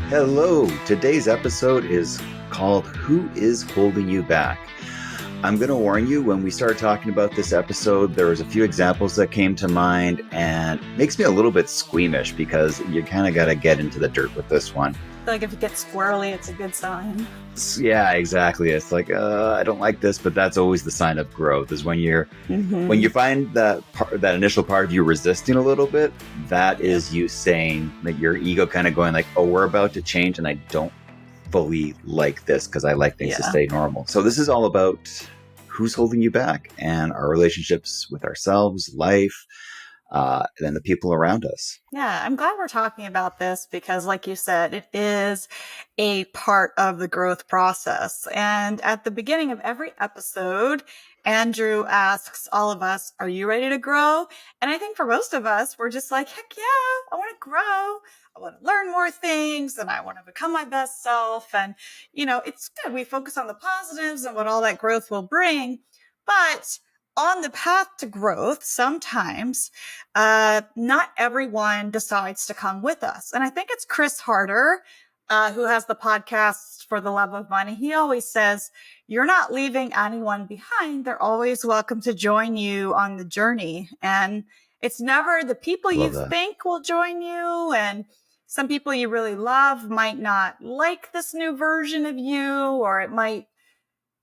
Hello, today's episode is called Who is Holding You Back? I'm going to warn you, when we start talking about this episode, there was a few examples that came to mind and it makes me a little bit squeamish because you kind of got to get into the dirt with this one. Like if it gets squirrely, it's a good sign. Yeah, exactly. It's like, I don't like this, but that's always the sign of growth is when when you find that initial part of you resisting a little bit, that is you saying that your ego kind of going like, oh, we're about to change and I don't fully like this because I like things to stay normal. So this is all about who's holding you back and our relationships with ourselves, life, and the people around us. Yeah, I'm glad we're talking about this because, like you said, it is a part of the growth process. And at the beginning of every episode, Andrew asks all of us, are you ready to grow? And I think for most of us, we're just like, heck yeah, I want to grow. I want to learn more things and I want to become my best self. And, it's good. We focus on the positives and what all that growth will bring. But on the path to growth, sometimes not everyone decides to come with us. And I think it's Chris Harder, who has the podcast For the Love of Money. He always says, you're not leaving anyone behind. They're always welcome to join you on the journey. And it's never the people you think will join you. And some people you really love might not like this new version of you, or it might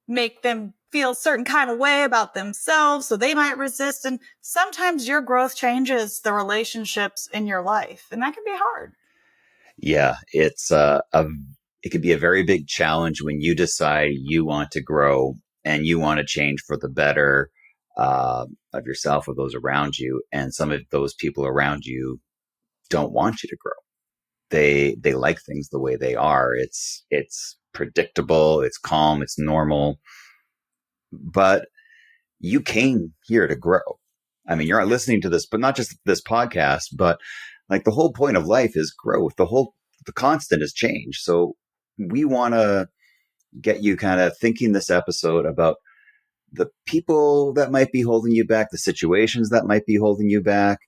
make them feel a certain kind of way about themselves, so they might resist. And sometimes your growth changes the relationships in your life, and that can be hard. Yeah, it's it can be a very big challenge when you decide you want to grow and you want to change for the better of yourself or those around you, and some of those people around you don't want you to grow. They like things the way they are. It's predictable, it's calm, it's normal. But you came here to grow. I mean, you're listening to this, but not just this podcast, but like the whole point of life is growth. The constant is change. So we want to get you kind of thinking this episode about the people that might be holding you back, the situations that might be holding you back.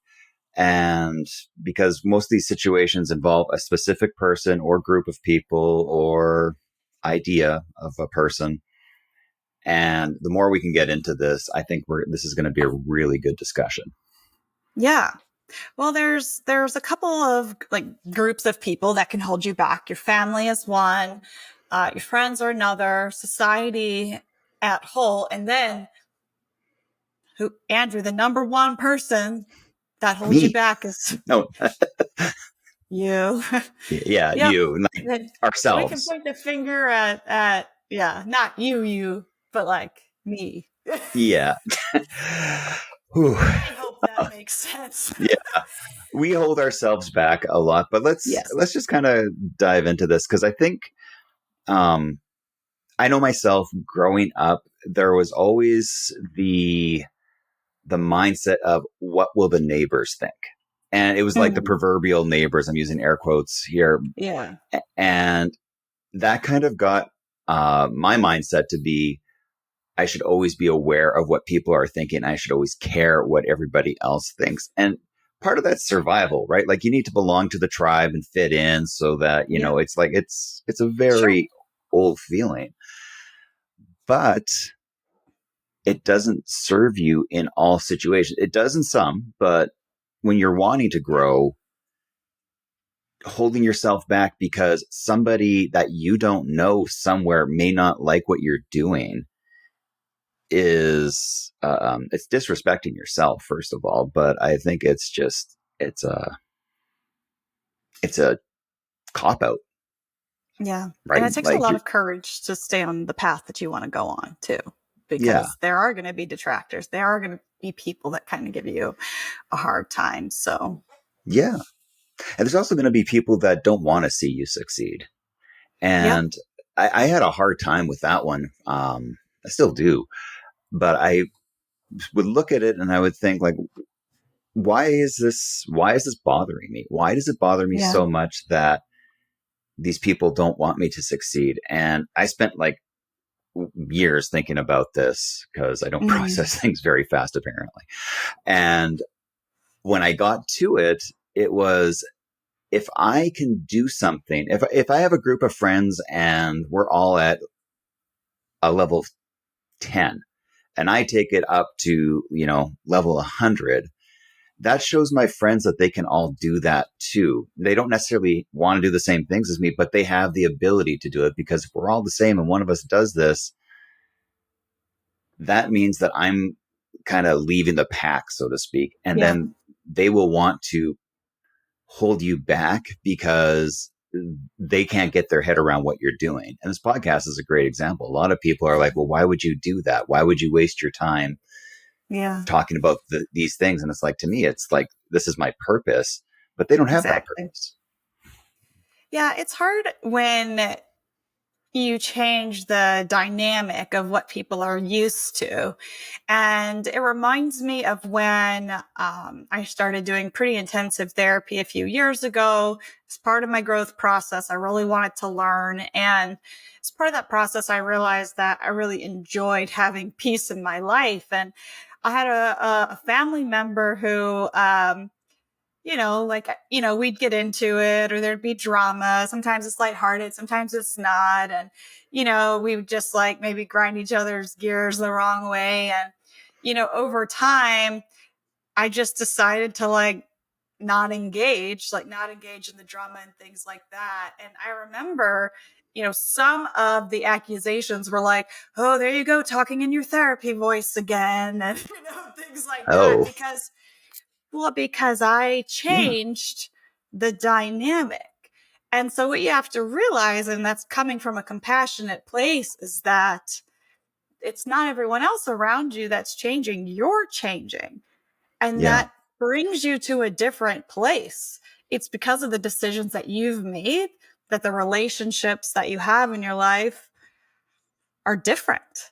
And because most of these situations involve a specific person or group of people or idea of a person. And the more we can get into this, I think this is going to be a really good discussion. Yeah. Well, there's a couple of groups of people that can hold you back. Your family is one, your friends are another, society at whole. And then Andrew, the number one person that holds you back is you. Yeah, yep. You, ourselves. We can point the finger at not you, but like me. Yeah. I hope that makes sense. Yeah. We hold ourselves back a lot, but let's just kind of dive into this because I think I know myself growing up, there was always the mindset of what will the neighbors think? And it was like the proverbial neighbors. I'm using air quotes here. Yeah. And that kind of got my mindset to be, I should always be aware of what people are thinking. I should always care what everybody else thinks. And part of that's survival, right? Like you need to belong to the tribe and fit in so that, you know, it's like, it's a very old feeling, but it doesn't serve you in all situations. It does in some, but when you're wanting to grow, holding yourself back because somebody that you don't know somewhere may not like what you're doing is it's disrespecting yourself, first of all. But I think it's a cop out. Yeah. Right? And it takes a lot of courage to stay on the path that you want to go on too, because there are going to be detractors. There are going to be people that kind of give you a hard time. So yeah. And there's also going to be people that don't want to see you succeed. And I had a hard time with that one. I still do. But I would look at it and I would think like, why is this bothering me? Why does it bother me so much that these people don't want me to succeed? And I spent like years thinking about this because I don't process things very fast, apparently. And when I got to it, it was if I can do something, if I have a group of friends and we're all at a level 10 and I take it up to, level 100, that shows my friends that they can all do that too. They don't necessarily want to do the same things as me, but they have the ability to do it, because if we're all the same and one of us does this, that means that I'm kind of leaving the pack, so to speak. And Yeah. then they will want to hold you back because they can't get their head around what you're doing. And this podcast is a great example. A lot of people are like, well, why would you do that? Why would you waste your time Yeah. talking about these things? And it's like, to me, it's like, this is my purpose, but they don't have that Exactly. purpose. Yeah, it's hard when you change the dynamic of what people are used to. And it reminds me of when I started doing pretty intensive therapy a few years ago. As part of my growth process, I really wanted to learn. And as part of that process, I realized that I really enjoyed having peace in my life. And I had a family member who, we'd get into it, or there'd be drama. Sometimes it's lighthearted, sometimes it's not. And, we would just like maybe grind each other's gears the wrong way. And, over time, I just decided to not engage in the drama and things like that. And I remember, some of the accusations were like, oh, there you go, talking in your therapy voice again. And, things like that. Oh, Because I yeah. changed the dynamic. And so what you have to realize, and that's coming from a compassionate place, is that it's not everyone else around you that's changing. You're changing. And Yeah. that brings you to a different place. It's because of the decisions that you've made that the relationships that you have in your life are different.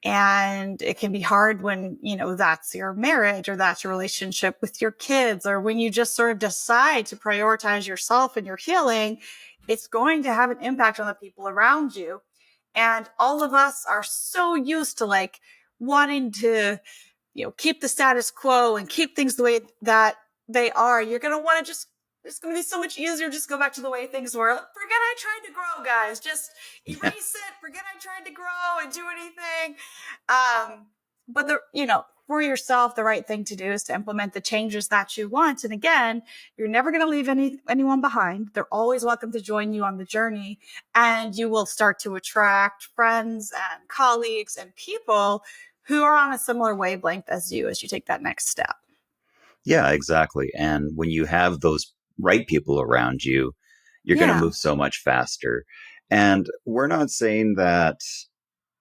And it can be hard when, that's your marriage or that's your relationship with your kids, or when you just sort of decide to prioritize yourself and your healing, it's going to have an impact on the people around you. And all of us are so used to wanting to, keep the status quo and keep things the way that they are. You're going to want to just, it's going to be so much easier. Just go back to the way things were. Forget I tried to grow, guys. Just Yeah. erase it. Forget I tried to grow and do anything. But for yourself, the right thing to do is to implement the changes that you want. And again, you're never going to leave anyone behind. They're always welcome to join you on the journey, and you will start to attract friends and colleagues and people who are on a similar wavelength as you as you take that next step. Yeah, exactly. And when you have those right people around you, you're going to Yeah. move so much faster. And we're not saying that,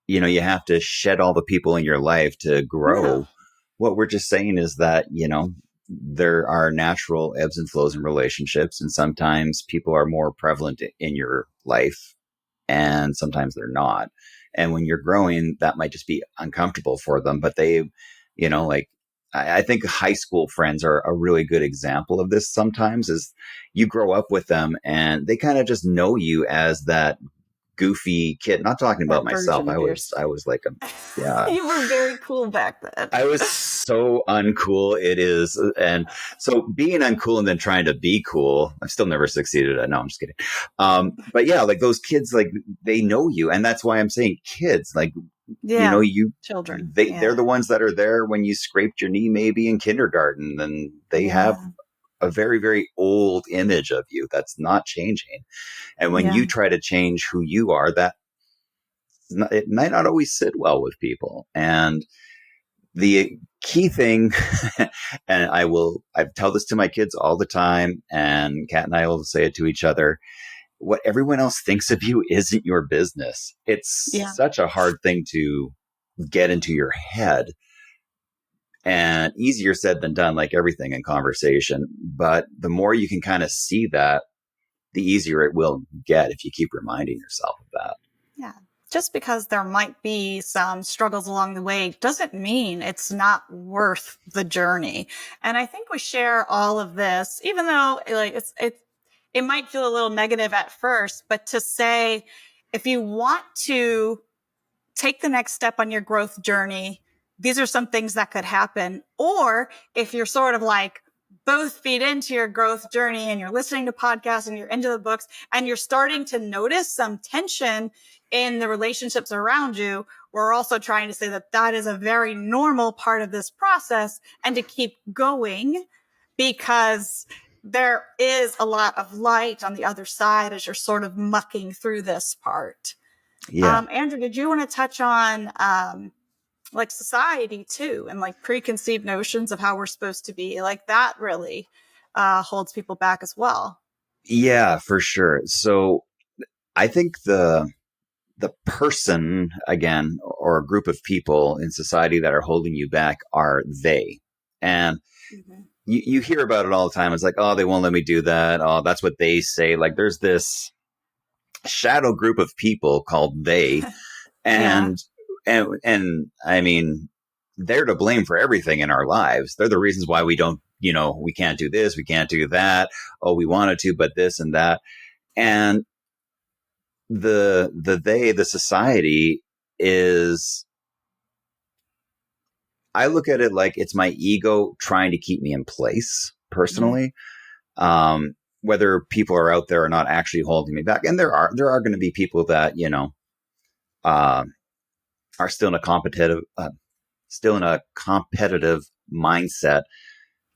you have to shed all the people in your life to No. grow. What we're just saying is that, there are natural ebbs and flows in relationships, and sometimes people are more prevalent in your life and sometimes they're not. And when you're growing, that might just be uncomfortable for them. But they, like, I think high school friends are a really good example of this. Sometimes is you grow up with them and they kind of just know you as that goofy kid. Not talking about That myself. version I of was, yours. I was like yeah, You were very cool back then. I was so uncool. It is. And so being uncool and then trying to be cool, I've still never succeeded at. No, I'm just kidding. But yeah, like those kids, like they know you. And that's why I'm saying kids, like, Yeah. you, Children. they're the ones that are there when you scraped your knee, maybe in kindergarten, and they have Yeah. a very, very old image of you that's not changing. And when Yeah. you try to change who you are, it might not always sit well with people. And the key thing, and I tell this to my kids all the time, and Kat and I will say it to each other: what everyone else thinks of you isn't your business. It's Yeah. such a hard thing to get into your head, and easier said than done, like everything in conversation. But the more you can kind of see that, the easier it will get if you keep reminding yourself of that. Yeah. Just because there might be some struggles along the way doesn't mean it's not worth the journey. And I think we share all of this, even though it might feel a little negative at first, but to say, if you want to take the next step on your growth journey, these are some things that could happen. Or if you're sort of like both feed into your growth journey, and you're listening to podcasts and you're into the books and you're starting to notice some tension in the relationships around you, we're also trying to say that that is a very normal part of this process and to keep going, because there is a lot of light on the other side as you're sort of mucking through this part. Yeah. Andrew, did you want to touch on like society too, and like preconceived notions of how we're supposed to be? Like that really holds people back as well. Yeah, for sure. So I think the person, again, or a group of people in society that are holding you back are they. And Mm-hmm. you hear about it all the time. It's like, oh, they won't let me do that. Oh, that's what they say. Like there's this shadow group of people called they. Yeah. And, and I mean, they're to blame for everything in our lives. They're the reasons why we don't, we can't do this, we can't do that. Oh, we wanted to, but this and that. And the society is, I look at it like it's my ego trying to keep me in place Mm-hmm. personally. Whether people are out there or not actually holding me back. And there are going to be people that, uh, are still in a competitive mindset,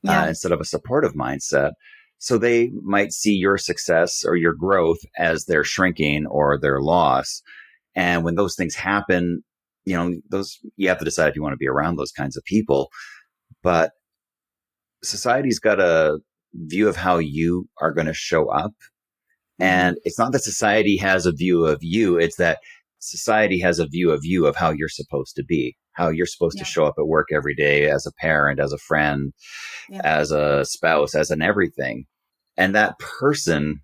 Yeah. instead of a supportive mindset. So they might see your success or your growth as their shrinking or their loss. And when those things happen, you have to decide if you want to be around those kinds of people. But society's got a view of how you are going to show up. Mm-hmm. And it's not that society has a view of you. It's that society has a view of you, of how you're supposed to be, how you're supposed to Yeah. show up at work every day as a parent, as a friend, Yeah. as a spouse, as an everything. And that person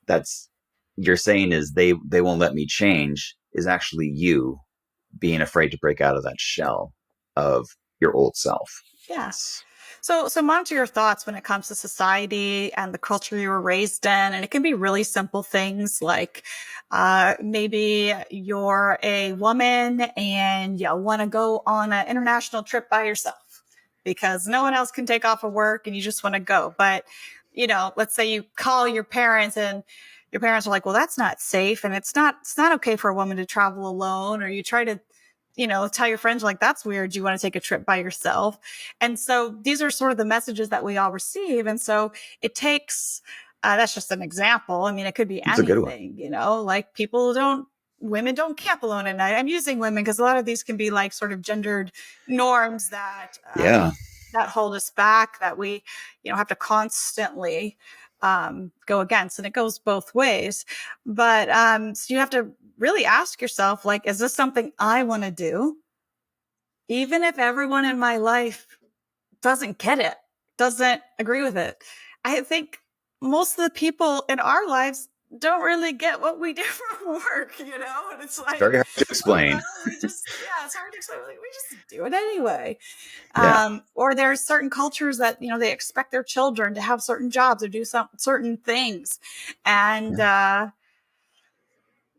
that's you're saying is they won't let me change is actually you being afraid to break out of that shell of your old self. Yeah. So monitor your thoughts when it comes to society and the culture you were raised in. And it can be really simple things like, maybe you're a woman and you want to go on an international trip by yourself because no one else can take off of work and you just want to go. But, let's say you call your parents and your parents are like, well, that's not safe. And it's not okay for a woman to travel alone. Or you try to, tell your friends like, that's weird. You want to take a trip by yourself. And so these are sort of the messages that we all receive. And so it takes, that's just an example. I mean, it could be It's a good one. anything, like women don't camp alone at night. I'm using women because a lot of these can be like sort of gendered norms Yeah. that hold us back, that we, have to constantly go against. And it goes both ways. But so you have to really ask yourself, like, is this something I want to do? Even if everyone in my life doesn't get it, doesn't agree with it. I think most of the people in our lives don't really get what we do for work, and it's It's very like, hard to oh, explain. well, yeah, it's hard to explain. Like, we just do it anyway. Yeah. Or there's certain cultures that, they expect their children to have certain jobs or do some certain things. And, Yeah.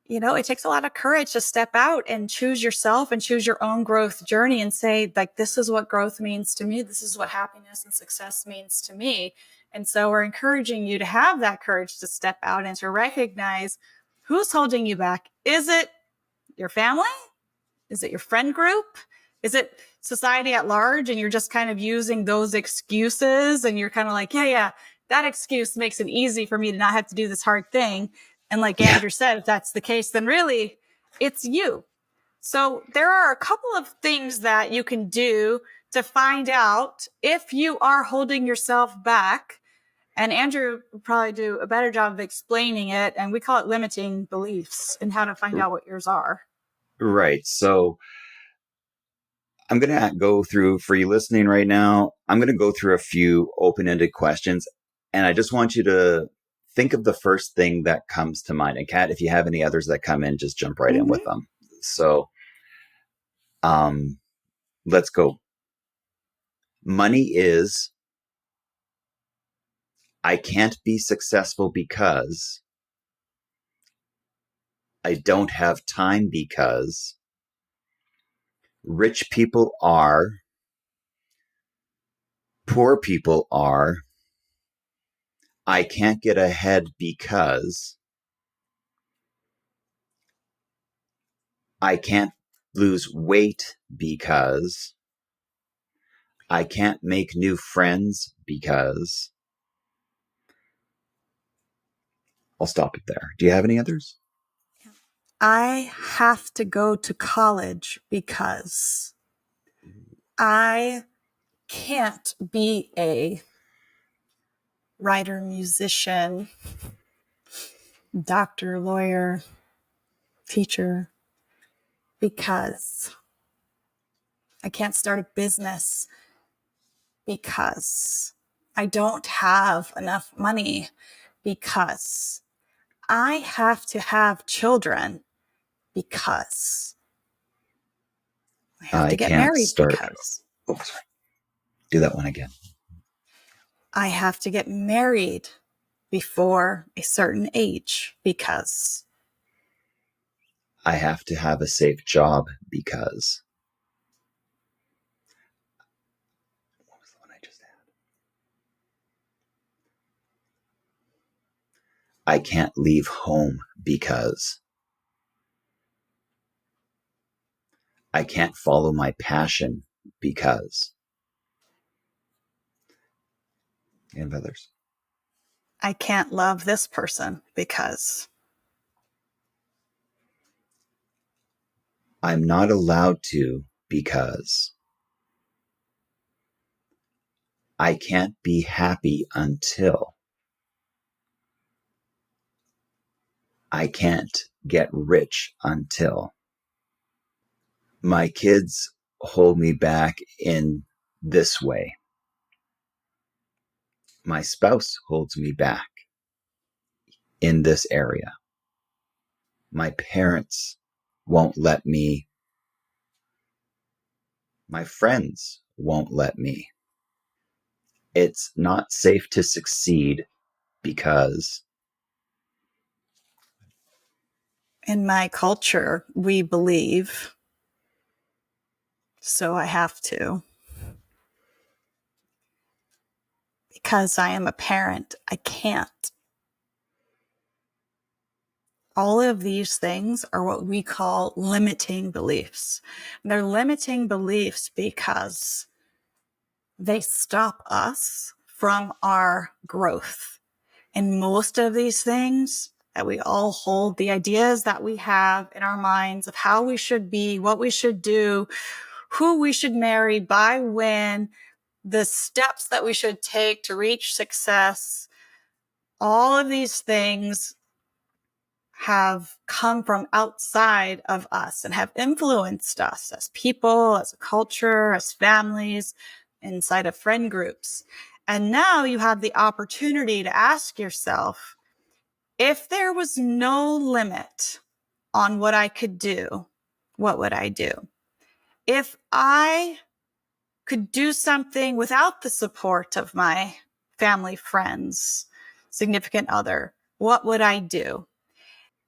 it takes a lot of courage to step out and choose yourself and choose your own growth journey and say, like, this is what growth means to me. This is what happiness and success means to me. And so we're encouraging you to have that courage to step out and to recognize who's holding you back. Is it your family? Is it your friend group? Is it society at large? And you're just kind of using those excuses and you're kind of like, yeah, that excuse makes it easy for me to not have to do this hard thing. And like Yeah. Andrew said, if that's the case, then really it's you. So there are a couple of things that you can do to find out if you are holding yourself back. And Andrew would probably do a better job of explaining it. And we call it limiting beliefs and how to find out what yours are. Right. So I'm going to go through, for you listening right now, I'm going to go through a few open-ended questions. And I just want you to think of the first thing that comes to mind. And Kat, if you have any others that come in, just jump right in with Mm-hmm. them. So, um, let's go. Money is, I can't be successful because I don't have time because rich people are, poor people are. I can't get ahead because I can't lose weight because I can't make new friends because I'll stop it there. Do you have any others? I have to go to college because I can't be a writer, musician, doctor, lawyer, teacher because I can't start a business because I don't have enough money because I have to have children because I have I to get can't married start. because Oh, sorry. Do that one again. I have to get married before a certain age because I have to have a safe job because. What was the one I just had? I can't leave home because. I can't follow my passion because. And others. I can't love this person because I'm not allowed to because. I can't be happy until. I can't get rich until. My kids hold me back in this way. My spouse holds me back in this area. My parents won't let me. My friends won't let me. It's not safe to succeed because. in my culture, we believe, so I have to. Because I am a parent, I can't. All of these things are what we call limiting beliefs. They're limiting beliefs because they stop us from our growth. And most of these things that we all hold, the ideas that we have in our minds of how we should be, what we should do, who we should marry, by when, the steps that we should take to reach success, all of these things have come from outside of us and have influenced us as people, as a culture, as families, inside of friend groups. And now you have the opportunity to ask yourself, if there was no limit on what I could do, what would I do? If I could do something without the support of my family, friends, significant other, what would I do?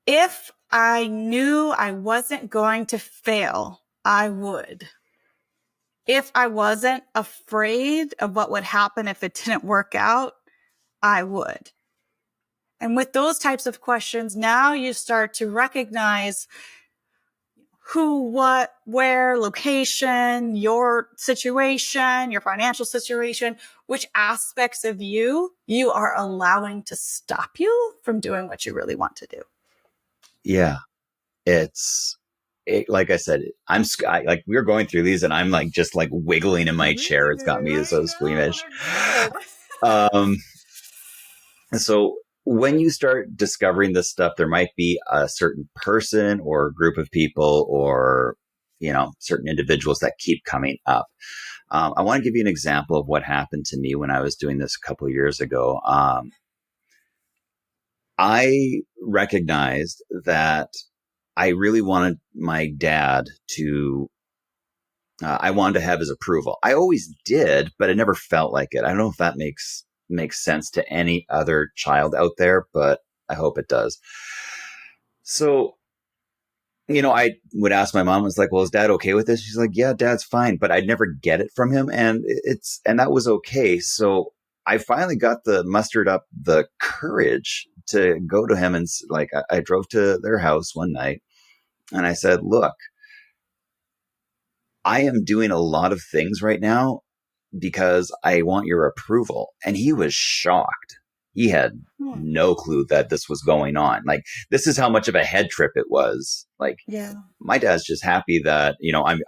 If I knew I wasn't going to fail, I would. If I wasn't afraid of what would happen if it didn't work out, I would. And with those types of questions, now you start to recognize who, what, where, location, your situation, your financial situation, which aspects of you are allowing to stop you from doing what you really want to do. Yeah, like I said, like we were going through these and I'm like just like wiggling in my chair. It's got me so squeamish. Um, so when you start discovering this stuff, there might be a certain person or group of people or, certain individuals that keep coming up. I want to give you an example of what happened to me when I was doing this a couple of years ago. I recognized that I really wanted my dad to, I wanted to have his approval. I always did, but I never felt like it. I don't know if that makes sense to any other child out there, but I hope it does. So, I would ask my mom, I was like, well, is dad okay with this? She's like, yeah, dad's fine, but I'd never get it from him. And that was okay. So I finally got the mustered up the courage to go to him and like, I drove to their house one night and I said, look, I am doing a lot of things right now because I want your approval. And he was shocked. He had Hmm. no clue that this was going on. Like, this is how much of a head trip it was. Like, Yeah. my dad's just happy that,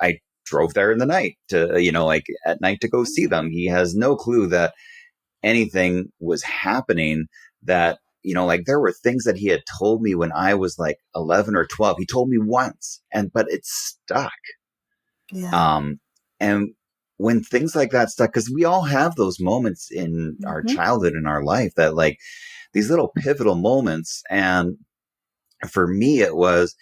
I drove there in the night to, like at night to go see them. He has no clue that anything was happening, that, like there were things that he had told me when I was like 11 or 12. He told me once, but it stuck. Yeah. And when things like that stuck, because we all have those moments in our Mm-hmm. childhood, in our life, that like these little pivotal moments. And for me, it was,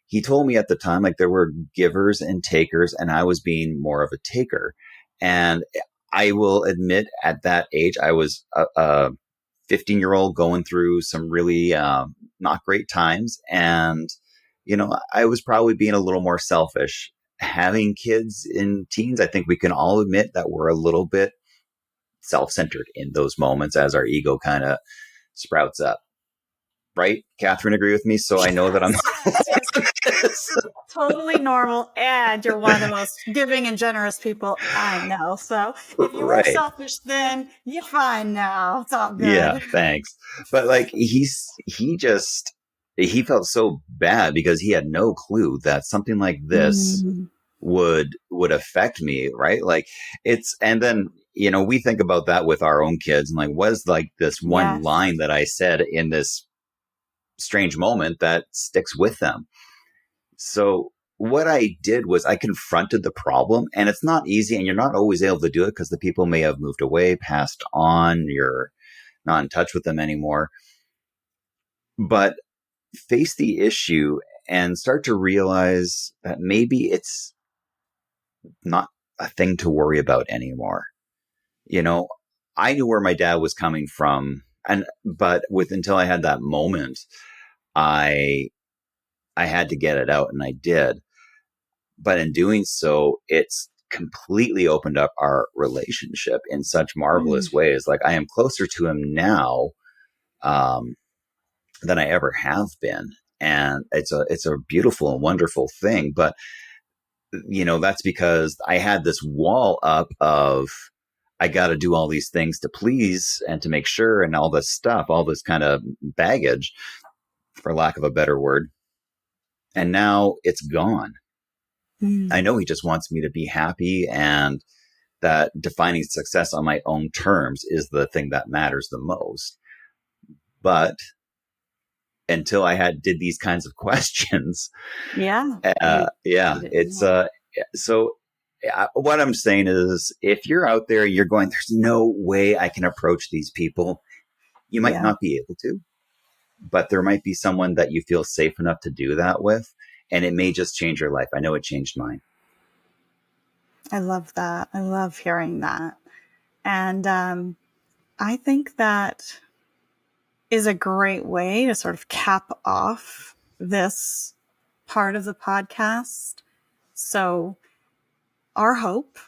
he told me at the time, like there were givers and takers, and I was being more of a taker. And I will admit, at that age, I was a 15-year-old going through some really not great times. And, I was probably being a little more selfish. Having kids in teens, I think we can all admit that we're a little bit self-centered in those moments as our ego kind of sprouts up. Right? Catherine, agree with me? So I know that I'm Yes, yes, yes. Totally normal. And you're one of the most giving and generous people I know. So if you were right. selfish then, you're fine now. It's all Yeah, good. thanks. But like he felt so bad because he had no clue that something like this Mm, would affect me, right? Like, and then, we think about that with our own kids, and like, was like this one yes. line that I said in this strange moment that sticks with them. So what I did was I confronted the problem, and it's not easy, and you're not always able to do it because the people may have moved away, passed on, you're not in touch with them anymore. But face the issue and start to realize that maybe it's not a thing to worry about anymore. You know, I knew where my dad was coming from, but until I had that moment, I I had to get it out, and I did. But in doing so, it's completely opened up our relationship in such Mm, marvelous ways. Like, I am closer to him now um, than I ever have been, and it's a beautiful and wonderful thing. But that's because I had this wall up of, I got to do all these things to please and to make sure, and all this stuff, all this kind of baggage, for lack of a better word. And now it's gone. I mm. know he just wants me to be happy, and that defining success on my own terms is the thing that matters the most. But until I did these kinds of questions, Yeah. You yeah, didn't it's know. so. What I'm saying is, if you're out there, you're going, there's no way I can approach these people. You might Yeah. not be able to, but there might be someone that you feel safe enough to do that with, and it may just change your life. I know it changed mine. I love that. I love hearing that. And I think that is a great way to sort of cap off this part of the podcast. So, our hope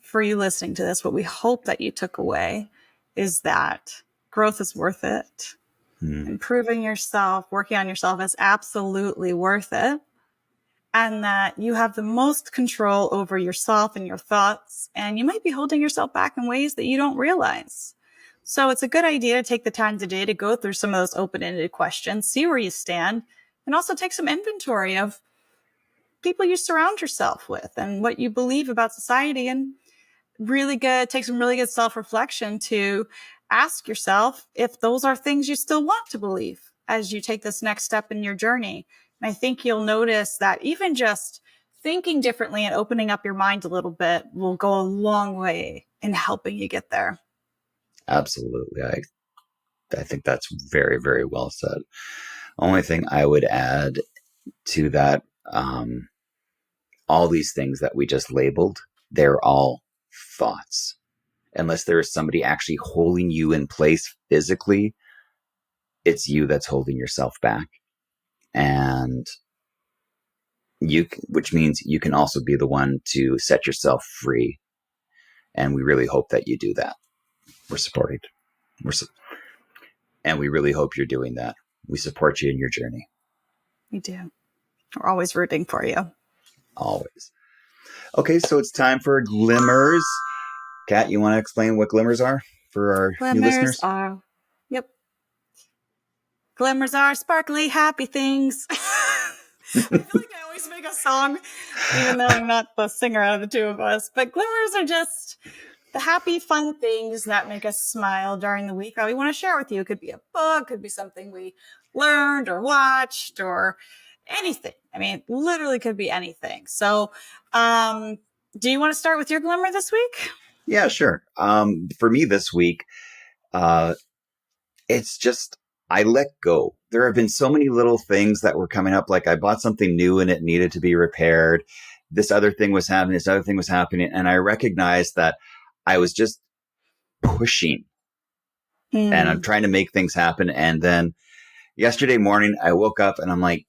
for you listening to this, what we hope that you took away, is that growth is worth it. Hmm. Improving yourself, working on yourself is absolutely worth it. And that you have the most control over yourself and your thoughts. And you might be holding yourself back in ways that you don't realize. So it's a good idea to take the time today to go through some of those open-ended questions, see where you stand, and also take some inventory of people you surround yourself with and what you believe about society, and take some really good self-reflection to ask yourself if those are things you still want to believe as you take this next step in your journey. And I think you'll notice that even just thinking differently and opening up your mind a little bit will go a long way in helping you get there. Absolutely. I think that's very, very well said. Only thing I would add to that, all these things that we just labeled, they're all thoughts. Unless there is somebody actually holding you in place physically, it's you that's holding yourself back. And which means you can also be the one to set yourself free. And we really hope that you do that. We're supporting. And we really hope you're doing that. We support you in your journey. We do. We're always rooting for you. Always. Okay, so it's time for glimmers. Kat, you want to explain what glimmers are for our new listeners? Yep. Glimmers are sparkly, happy things. I feel like I always make a song, even though I'm not the singer out of the two of us. But glimmers are just the happy, fun things that make us smile during the week that we want to share with you. It could be a book, could be something we learned or watched or anything. I mean, it literally could be anything. So, do you want to start with your glimmer this week? Yeah, sure. For me this week, it's just, I let go. There have been so many little things that were coming up. Like I bought something new and it needed to be repaired. This other thing was happening. This other thing was happening. And I recognized that I was just pushing and I'm trying to make things happen. And then yesterday morning, I woke up and I'm like,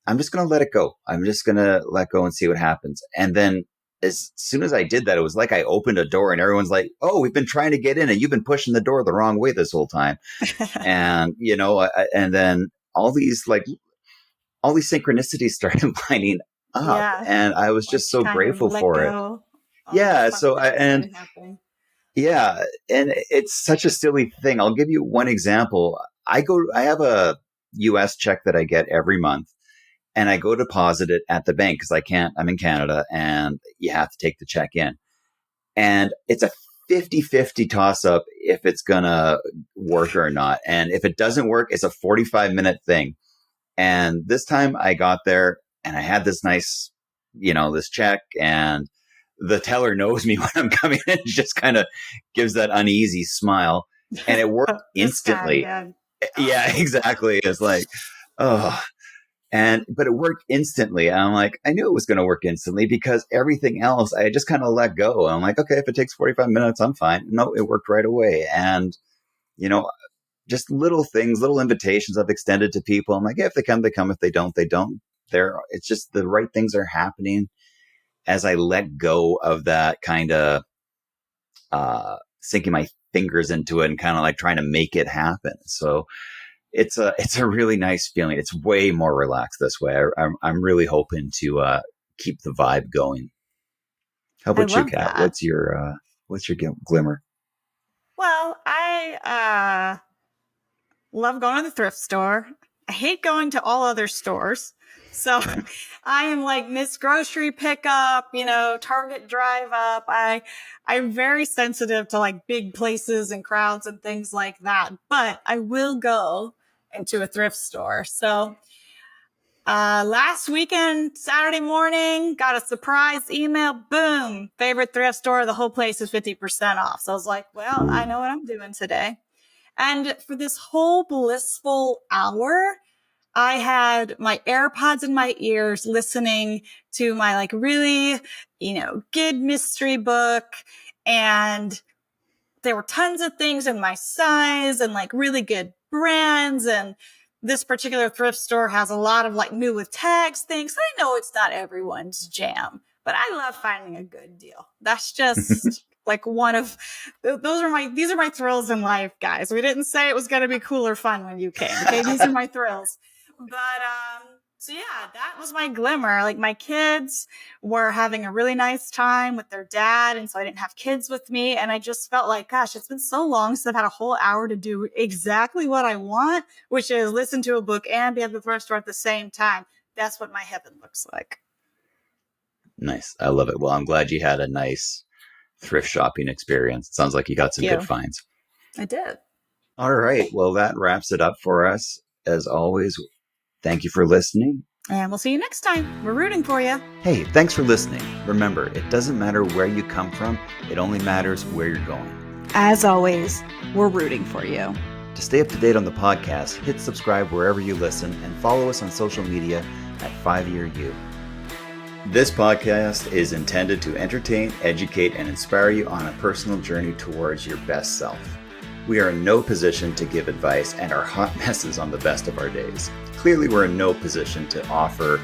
I'm just going to let it go. I'm just going to let go and see what happens. And then as soon as I did that, it was like I opened a door and everyone's like, oh, we've been trying to get in and you've been pushing the door the wrong way this whole time. And, and then all these synchronicities started lining up. Yeah. And I was just so grateful for it. Yeah. So and it's such a silly thing. I'll give you one example. I have a US check that I get every month. And I go deposit it at the bank because I'm in Canada and you have to take the check in. And it's a 50-50 toss up if it's going to work or not. And if it doesn't work, it's a 45-minute thing. And this time I got there and I had this nice, this check, and the teller knows me when I'm coming in. She just kind of gives that uneasy smile, and it worked instantly. Yeah, exactly. It's like, oh. But it worked instantly. And I'm like, I knew it was going to work instantly because everything else, I just kind of let go. I'm like, okay, if it takes 45 minutes, I'm fine. No, it worked right away. And, just little things, little invitations I've extended to people. I'm like, yeah, if they come, they come. If they don't, they don't. It's just the right things are happening as I let go of that kind of sinking my fingers into it and kind of like trying to make it happen. So it's a really nice feeling. It's way more relaxed this way. I'm really hoping to keep the vibe going. How about you, Kat? What's your glimmer? Well, I love going to the thrift store. I hate going to all other stores. So I am like Miss Grocery Pickup, Target Drive Up. I'm very sensitive to like big places and crowds and things like that, but I will go into a thrift store. So last weekend, Saturday morning, got a surprise email. Boom, favorite thrift store. The whole place is 50% off. So I was like, well, I know what I'm doing today. And for this whole blissful hour, I had my AirPods in my ears listening to my like really, good mystery book. And there were tons of things in my size and like really good brands. And this particular thrift store has a lot of like new with tags things. I know it's not everyone's jam, but I love finding a good deal. That's just like these are my thrills in life, guys. We didn't say it was going to be cool or fun when you came. Okay. These are my thrills. But, so yeah, that was my glimmer. Like my kids were having a really nice time with their dad. And so I didn't have kids with me. And I just felt like, gosh, it's been so long since I've had a whole hour to do exactly what I want, which is listen to a book and be at the thrift store at the same time. That's what my heaven looks like. Nice. I love it. Well, I'm glad you had a nice thrift shopping experience. It sounds like you got some good finds. I did. All right. Well, that wraps it up for us. As always, thank you for listening. And we'll see you next time. We're rooting for you. Hey, thanks for listening. Remember, it doesn't matter where you come from. It only matters where you're going. As always, we're rooting for you. To stay up to date on the podcast, hit subscribe wherever you listen and follow us on social media at 5YearU. This podcast is intended to entertain, educate, and inspire you on a personal journey towards your best self. We are in no position to give advice and are hot messes on the best of our days. Clearly, we're in no position to offer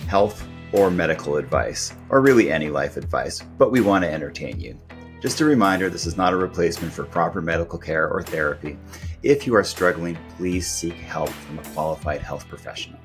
health or medical advice, or really any life advice, but we want to entertain you. Just a reminder, this is not a replacement for proper medical care or therapy. If you are struggling, please seek help from a qualified health professional.